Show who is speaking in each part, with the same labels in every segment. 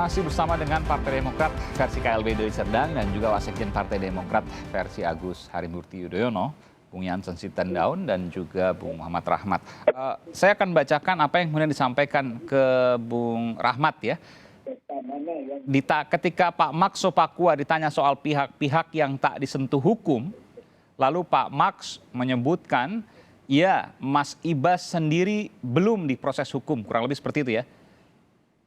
Speaker 1: Masih bersama dengan Partai Demokrat versi KLB Deli Serdang dan juga Wasekjen Partai Demokrat versi Agus Harimurti Yudhoyono, Bung Jansen Sitindaun dan juga Bung Muhammad Rahmat. Saya akan bacakan apa yang kemudian disampaikan ke Bung Rahmat ya. Ketika Pak Max Sopakua ditanya soal pihak-pihak yang tak disentuh hukum, lalu Pak Max menyebutkan, ya Mas Ibas sendiri belum diproses hukum, kurang lebih seperti itu ya.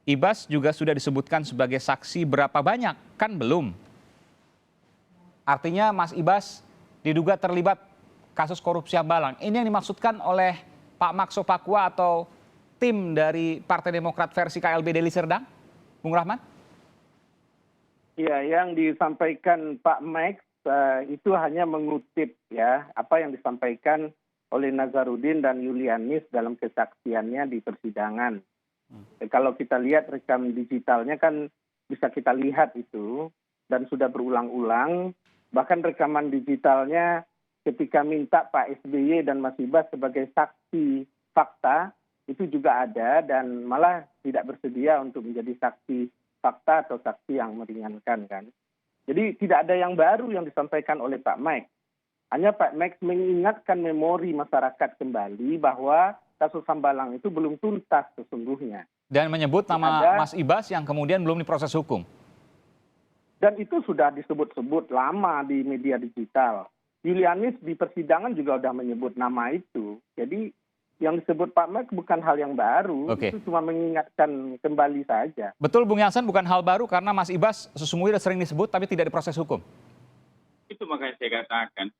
Speaker 1: Ibas juga sudah disebutkan sebagai saksi berapa banyak? Kan belum. Artinya Mas Ibas diduga terlibat kasus korupsi Hambalang. Ini yang dimaksudkan oleh Pak Max Sopakua atau tim dari Partai Demokrat versi KLB Deli Serdang? Bung Rahmat?
Speaker 2: Ya, yang disampaikan Pak Max itu hanya mengutip ya apa yang disampaikan oleh Nazarudin dan Yulianis dalam kesaksiannya di persidangan. Kalau kita lihat rekam digitalnya kan bisa kita lihat itu dan sudah berulang-ulang. Bahkan rekaman digitalnya ketika minta Pak SBY dan Mas Ibas sebagai saksi fakta itu juga ada dan malah tidak bersedia untuk menjadi saksi fakta atau saksi yang meringankan kan. Jadi tidak ada yang baru yang disampaikan oleh Pak Max. Hanya Pak Max mengingatkan memori masyarakat kembali bahwa kasus Hambalang itu belum tuntas sesungguhnya.
Speaker 1: Dan menyebut nama Mas Ibas yang kemudian belum diproses hukum.
Speaker 2: Dan itu sudah disebut-sebut lama di media digital. Yulianis di persidangan juga sudah menyebut nama itu. Jadi yang disebut Pak Max bukan hal yang baru, itu cuma mengingatkan kembali saja.
Speaker 1: Betul Bung Jansen, bukan hal baru karena Mas Ibas sesungguhnya sering disebut tapi tidak diproses hukum.
Speaker 3: Itu makanya saya katakan,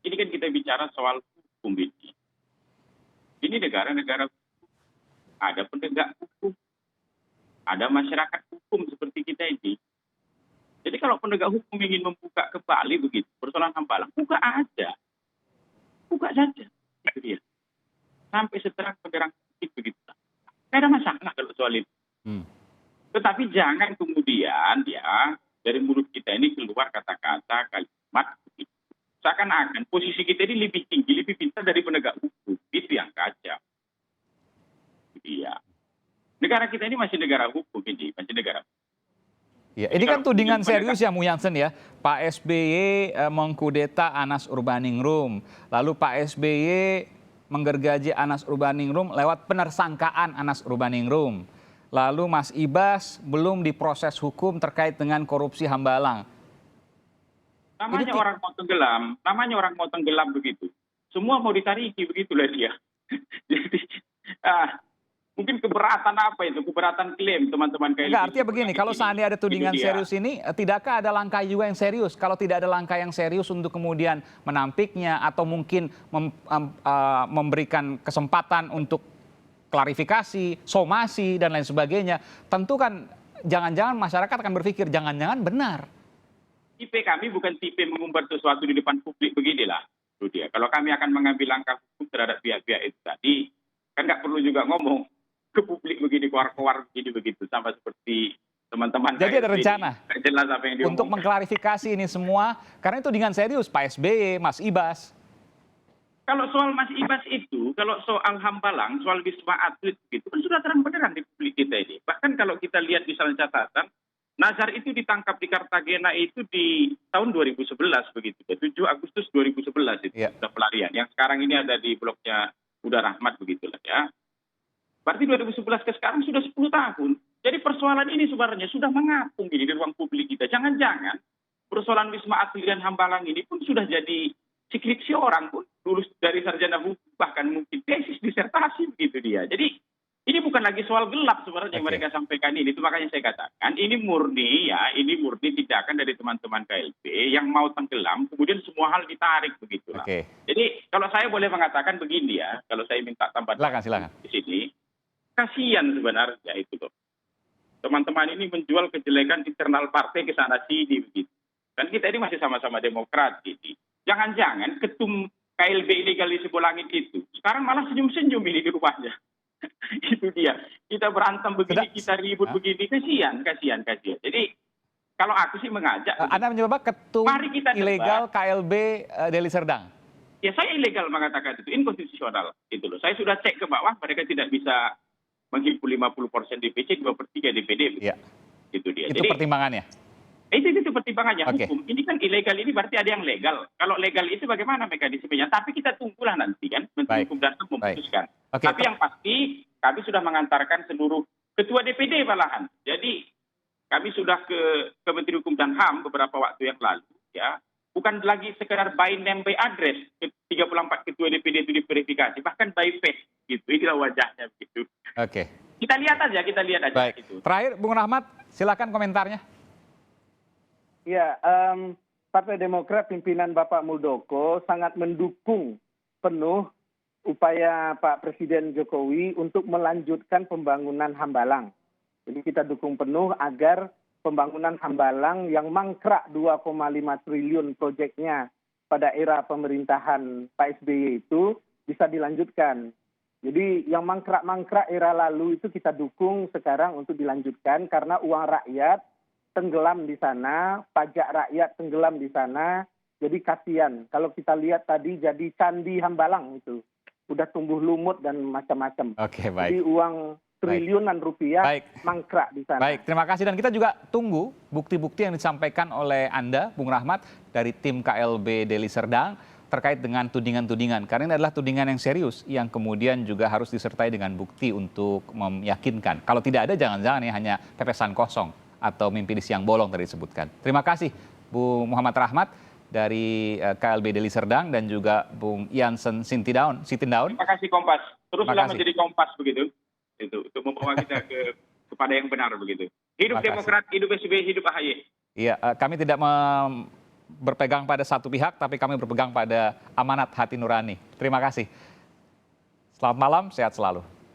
Speaker 3: ini kan kita bicara soal hukum ini. Ini negara-negara hukum, ada penegak hukum, ada masyarakat hukum seperti kita ini. Jadi kalau penegak hukum ingin membuka kembali begitu, persoalan Hambalang, buka aja. Buka saja. Itu dia. Sampai seterang penderang begitu. Tidak ada masalah kalau soal itu. Tetapi jangan kemudian ya dari mulut kita ini keluar kata-kata kalimat begitu. Seakan-akan posisi kita ini lebih tinggi, lebih pintar dari penegak hukum. Itu yang kacau. Iya. Negara kita ini masih negara hukum ini, masih negara hukum.
Speaker 1: Ya, ini kan tudingan serius ya, Bung Jansen ya. Pak SBY mengkudeta Anas Urbaningrum. Lalu Pak SBY menggergaji Anas Urbaningrum lewat penersangkaan Anas Urbaningrum. Lalu Mas Ibas belum diproses hukum terkait dengan korupsi Hambalang.
Speaker 3: Namanya orang mau tenggelam begitu. Semua mau ditariki begitulah dia. Jadi mungkin keberatan apa itu? Keberatan klaim teman-teman KLB.
Speaker 1: Enggak, artinya begini, kalau seandainya ada tudingan serius ini, tidakkah ada langkah juga yang serius? Kalau tidak ada langkah yang serius untuk kemudian menampiknya atau mungkin memberikan kesempatan untuk klarifikasi, somasi, dan lain sebagainya, tentu kan jangan-jangan masyarakat akan berpikir, jangan-jangan benar.
Speaker 3: Tipe kami bukan tipe mengumbar sesuatu di depan publik beginilah. Itu dia. Kalau kami akan mengambil langkah hukum terhadap pihak-pihak itu tadi, kan nggak perlu juga ngomong ke publik begini, keluar-keluar begini begitu, sama seperti teman-teman.
Speaker 1: Jadi ada rencana
Speaker 3: jelas apa yang
Speaker 1: untuk mengklarifikasi ini semua, karena itu dengan serius Pak SBY, Mas Ibas.
Speaker 3: Kalau soal Mas Ibas itu, kalau soal Hambalang, soal Wisma Atlet begitu, kan sudah terang-benderang di publik kita ini. Bahkan kalau kita lihat misalnya catatan, Nazar itu ditangkap di Kartagena itu di tahun 2011 begitu, 7 Agustus 2011 itu sudah pelarian. Yang sekarang ini ada di bloknya Uda Rahmat begitulah ya. Berarti 2011 ke sekarang sudah 10 tahun. Jadi persoalan ini sebenarnya sudah mengapung ini di ruang publik kita. Jangan-jangan persoalan Wisma Atlet dan Hambalang ini pun sudah jadi skripsi orang pun lulus dari sarjana hukum, bahkan mungkin tesis disertasi begitu dia. Jadi ini bukan lagi soal gelap sebenarnya yang mereka sampaikan ini. Itu makanya saya katakan ini murni tindakan dari teman-teman KLB yang mau tenggelam, kemudian semua hal ditarik begitulah. Jadi kalau saya boleh mengatakan begini ya, kalau saya minta tambahan
Speaker 1: silakan.
Speaker 3: Di sini, kasihan sebenarnya itu loh. Teman-teman ini menjual kejelekan internal partai ke sana sini begitu. Dan kita ini masih sama-sama Demokrat gitu. Jangan-jangan ketum KLB ilegal di Sibolangit itu sekarang malah senyum-senyum ini di rumahnya. Itu dia. Kita berantem begini, kita ribut begini. Kasihan. Jadi kalau aku sih mengajak.
Speaker 1: Anda menyebut ketum ilegal KLB Deli Serdang?
Speaker 3: Ya saya ilegal mengatakan itu, inkonstitusional. Gitu loh. Saya sudah cek ke bawah, mereka tidak bisa menghimpun 50% DPC, 2/3 DPD.
Speaker 1: Ya.
Speaker 3: Itu dia.
Speaker 1: Itu pertimbangannya.
Speaker 3: Itu pertimbangannya.
Speaker 1: Oke.
Speaker 3: Hukum ini kan ilegal, ini berarti ada yang legal. Kalau legal itu bagaimana mekanismenya? Tapi kita tunggulah nanti kan Menteri
Speaker 1: Baik.
Speaker 3: Hukum dan HAM memutuskan.
Speaker 1: Oke.
Speaker 3: Tapi yang pasti kami sudah mengantarkan seluruh ketua DPD malahan. Jadi kami sudah ke Menteri Hukum dan HAM beberapa waktu yang lalu, ya. Bukan lagi sekedar by name by address, 34 ketua DPD itu diverifikasi, bahkan by face gitu. Inilah wajahnya begitu.
Speaker 1: Oke.
Speaker 3: Kita lihat aja
Speaker 1: Baik.
Speaker 3: gitu.
Speaker 1: Terakhir Bung Rahmat, silakan komentarnya.
Speaker 2: Ya, Partai Demokrat pimpinan Bapak Muldoko sangat mendukung penuh upaya Pak Presiden Jokowi untuk melanjutkan pembangunan Hambalang. Jadi kita dukung penuh agar pembangunan Hambalang yang mangkrak 2,5 triliun proyeknya pada era pemerintahan Pak SBY itu bisa dilanjutkan. Jadi yang mangkrak-mangkrak era lalu itu kita dukung sekarang untuk dilanjutkan karena uang rakyat tenggelam di sana, pajak rakyat tenggelam di sana. Jadi kasihan. Kalau kita lihat tadi jadi candi Hambalang itu. Udah tumbuh lumut dan macam-macam.
Speaker 1: Oke, baik.
Speaker 2: Jadi uang triliunan rupiah
Speaker 1: Baik.
Speaker 2: mangkrak di sana.
Speaker 1: Baik, terima kasih. Dan kita juga tunggu bukti-bukti yang disampaikan oleh Anda, Bung Rahmat, dari tim KLB Deli Serdang terkait dengan tudingan-tudingan. Karena ini adalah tudingan yang serius yang kemudian juga harus disertai dengan bukti untuk meyakinkan. Kalau tidak ada, jangan-jangan ya hanya pepesan kosong atau mimpi di siang bolong tadi disebutkan. Terima kasih Bung Muhammad Rahmat dari KLB Deli Serdang dan juga Bung Jansen Sitindaun.
Speaker 3: Terima kasih Kompas. Teruslah
Speaker 1: Terima kasih.
Speaker 3: menjadi Kompas begitu. Itu untuk membawa kita kepada yang benar begitu. Hidup
Speaker 1: Terima kasih.
Speaker 3: Demokrat, hidup SBY, hidup AHY.
Speaker 1: Iya, kami tidak berpegang pada satu pihak, tapi kami berpegang pada amanat hati nurani. Terima kasih. Selamat malam, sehat selalu.